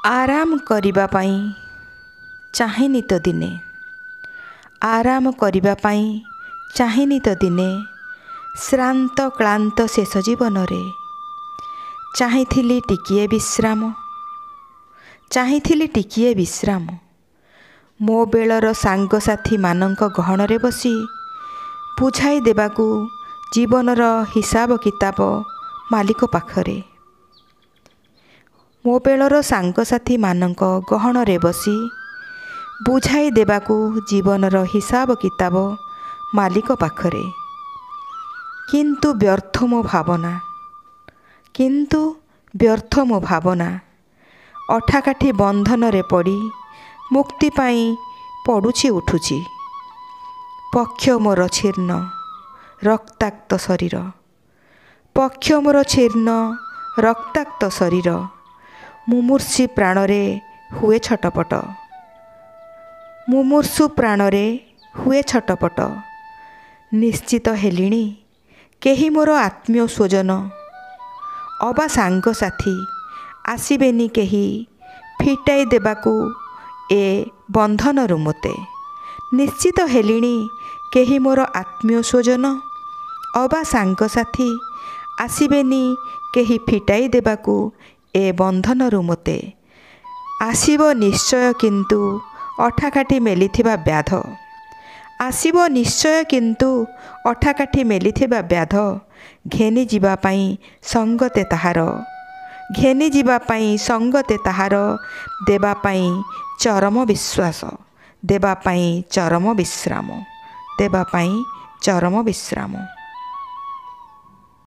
आराम करिबा पाई चाहिनी तो दिने, आराम करिबा पाई चाहिनी तो दिने, श्रांत क्लांत शेष जीवन रे चाहिथिली टिकिए विश्राम, चाहिथिली टिकिए विश्राम। मो बेलर सांगसाथी मानक गहणरे बसी बुझाई देबाकू जीवनर हिसाब किताब मालिक पाखरे। मो बेलर सांगसाथी मानक गहणरे बसी बुझाई देबाकू जीवनर हिसाब किताब मालिक पाखरे। किंतु व्यर्थ मो भावना, किंतु व्यर्थ मो भावना, अठाकाठी बंधन रे पड़ी मुक्ति पाई पड़ुछि उठुछि। पक्ष मोर छीर्ण रक्ताक्त शरीर, पक्ष मोर छीर्ण रक्ताक्त शरीर, मुमूर्षि प्राणरे हुए छटपट, मुमूर्षु प्राणरे हुए छटपट। निश्चित हेलिणी केही मोर आत्मीय स्वजन, अबा सांगसाथी आसिबेनी केही फिटाई देबाकू ए बंधनरु मोते। निश्चित हेलिणी केही मोर आत्मीय स्वजन, अबा सांगसाथी आसिबेनी केही फिटाई देबाकू ए बंधनरु मोते। आसिब निश्चय किंतु अठाकाठी मेलिथिबा व्याध, आसिब निश्चय किंतु अठाकाठी मेलिथिबा व्याध। घेनी जीवा पाई संगते ताहार, घेनी जीवा पाई संगते ताहार, देवा पाई चरम विश्वास, देवा पाई चरम विश्राम, देवा पाई चरम विश्राम।